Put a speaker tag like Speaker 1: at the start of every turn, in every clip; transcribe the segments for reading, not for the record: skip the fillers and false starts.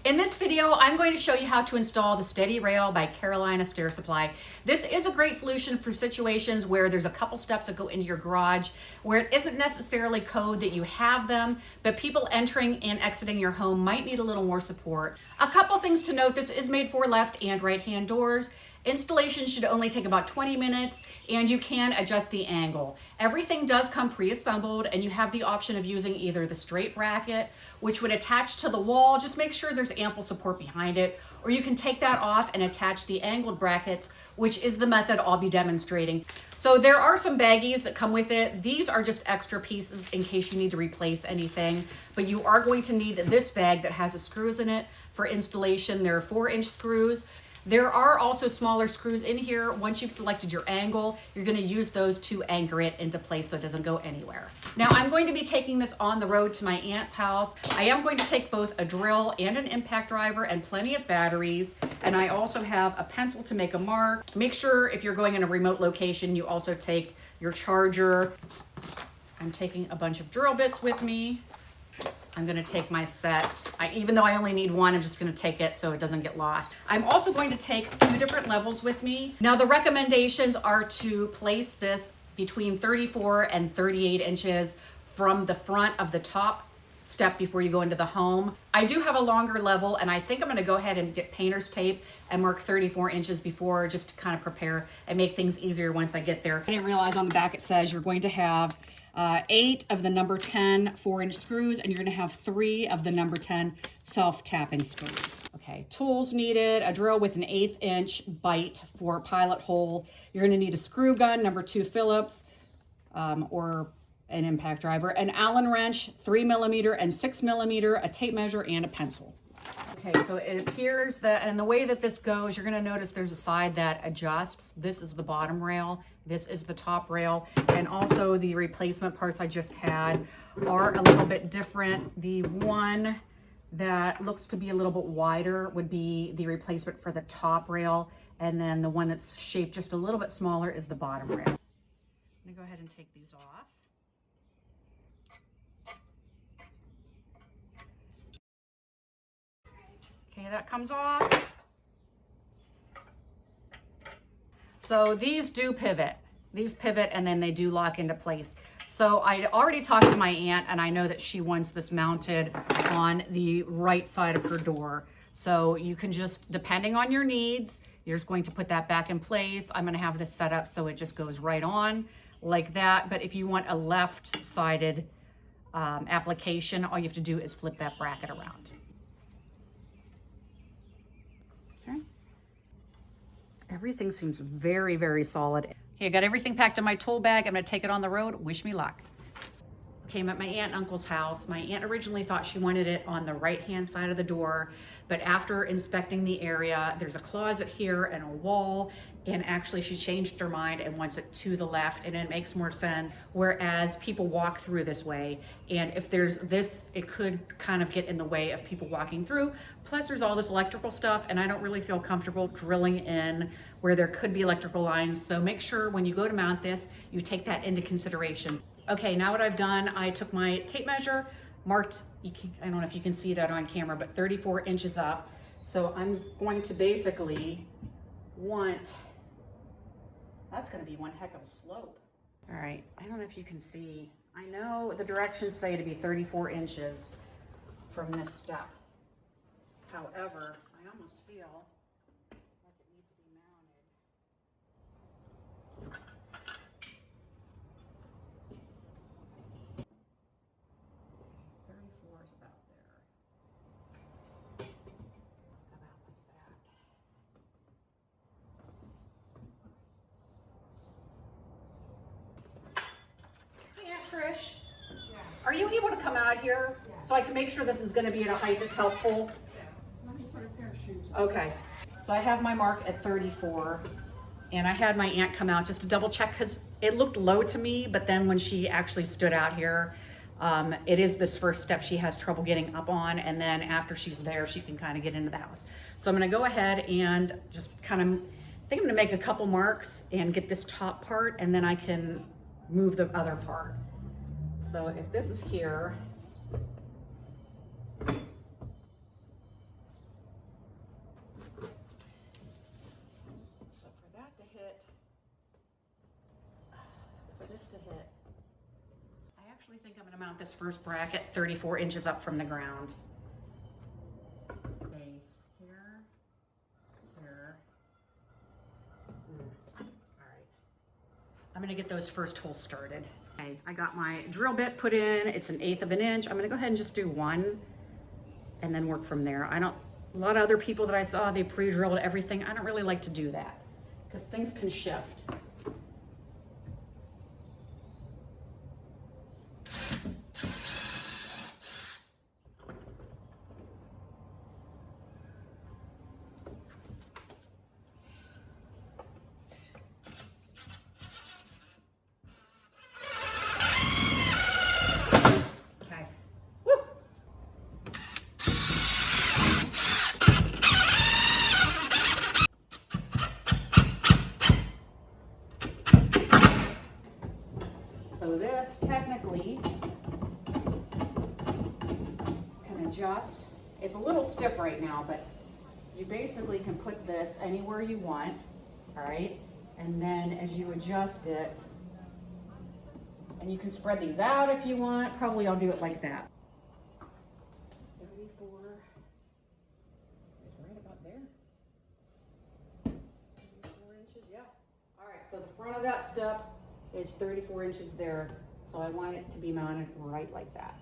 Speaker 1: In this video, I'm going to show you how to install the Steady Rail by Carolina Stair Supply. This is a great solution for situations where there's a couple steps that go into your garage, where it isn't necessarily code that you have them, but people entering and exiting your home might need a little more support. A couple things to note: this is made for left and right hand doors. Installation should only take about 20 minutes, and you can adjust the angle. Everything does come pre-assembled, and you have the option of using either the straight bracket, which would attach to the wall. Just make sure there's ample support behind it, or you can take that off and attach the angled brackets, which is the method I'll be demonstrating. So there are some baggies that come with it. These are just extra pieces in case you need to replace anything, but you are going to need this bag that has the screws in it for installation. There are 4-inch screws. There are also smaller screws in here. Once you've selected your angle, you're going to use those to anchor it into place so it doesn't go anywhere. Now I'm going to be taking this on the road to my aunt's house. I am going to take both a drill and an impact driver and plenty of batteries. And I also have a pencil to make a mark. Make sure if you're going in a remote location, you also take your charger. I'm taking a bunch of drill bits with me. I'm gonna take my set. Even though I only need one, I'm just gonna take it so it doesn't get lost. I'm also going to take 2 different levels with me. Now the recommendations are to place this between 34 and 38 inches from the front of the top step before you go into the home. I do have a longer level, and I think I'm gonna go ahead and get painter's tape and mark 34 inches before, just to kind of prepare and make things easier once I get there. I didn't realize on the back it says you're going to have 8 of the number 10 4-inch screws, and you're going to have 3 of the number 10 self-tapping screws. Okay, tools needed: a drill with an 1/8 inch bite for pilot hole. You're going to need a screw gun, number 2 Phillips, or an impact driver, an Allen wrench, 3mm and 6mm, a tape measure, and a pencil. Okay, so it appears that, and the way that this goes, you're going to notice there's a side that adjusts. This is the bottom rail, this is the top rail, and also the replacement parts I just had are a little bit different. The one that looks to be a little bit wider would be the replacement for the top rail, and then the one that's shaped just a little bit smaller is the bottom rail. I'm going to go ahead and take these off. Okay, that comes off. So these do pivot. These pivot and then they do lock into place. So I already talked to my aunt, and I know that she wants this mounted on the right side of her door. So you can just, depending on your needs, you're just going to put that back in place. I'm going to have this set up so it just goes right on like that. But if you want a left-sided application, all you have to do is flip that bracket around. Okay. Everything seems very, very solid. Okay, I got everything packed in my tool bag. I'm gonna take it on the road. Wish me luck. Okay, I'm at my aunt and uncle's house. My aunt originally thought she wanted it on the right-hand side of the door, but after inspecting the area, there's a closet here and a wall, and actually she changed her mind and wants it to the left, and it makes more sense, whereas people walk through this way, and if there's this, it could kind of get in the way of people walking through. Plus there's all this electrical stuff, and I don't really feel comfortable drilling in where there could be electrical lines, so make sure when you go to mount this, you take that into consideration. Okay, now what I've done, I took my tape measure, marked, I don't know if you can see that on camera, but 34 inches up. So I'm going to basically that's gonna be one heck of a slope. All right, I don't know if you can see. I know the directions say to be 34 inches from this step. However, I almost feel like it needs to be mounted. 34 is about there. About like that. Hey, Aunt Trish. Yeah. Are you able to come out here so I can make sure this is going to be at a height that's helpful?
Speaker 2: Let me put a pair of shoes on.
Speaker 1: Okay. So I have my mark at 34. And I had my aunt come out just to double check because it looked low to me, but then when she actually stood out here, it is this first step she has trouble getting up on, and then after she's there, she can kind of get into the house. So I'm gonna go ahead and just kind of, I think I'm gonna make a couple marks and get this top part, and then I can move the other part. So if this is here, this to hit. I actually think I'm gonna mount this first bracket 34 inches up from the ground. Base here, here. All right. I'm gonna get those first holes started. Okay, I got my drill bit put in. It's 1/8 of an inch. I'm gonna go ahead and just do one and then work from there. A lot of other people that I saw, they pre-drilled everything. I don't really like to do that because things can shift. So this technically can adjust. It's a little stiff right now, but you basically can put this anywhere you want, all right? And then as you adjust it, and you can spread these out if you want. Probably I'll do it like that. 34 is right about there. 34 inches, yeah. All right, so the front of that step is 34 inches there, so I want it to be mounted right like that.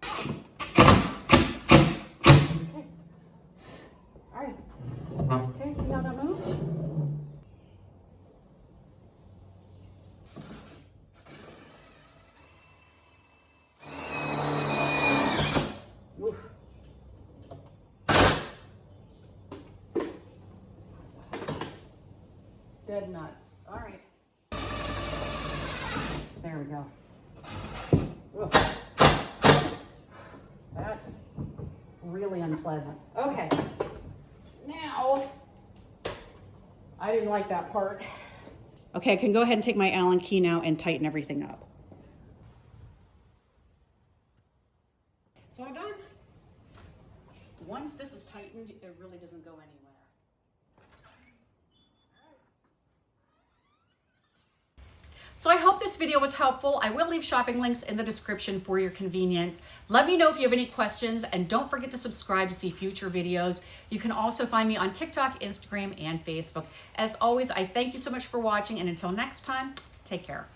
Speaker 1: Okay. All right. Okay, see how that moves? Oof. Dead nuts. All right. There we go. Oof. That's really unpleasant. Okay. Now, I didn't like that part. Okay, I can go ahead and take my Allen key now and tighten everything up. So I'm done. Once this is tightened, it really doesn't go anywhere. So I hope this video was helpful. I will leave shopping links in the description for your convenience. Let me know if you have any questions, and don't forget to subscribe to see future videos. You can also find me on TikTok, Instagram, and Facebook. As always, I thank you so much for watching, and until next time, take care.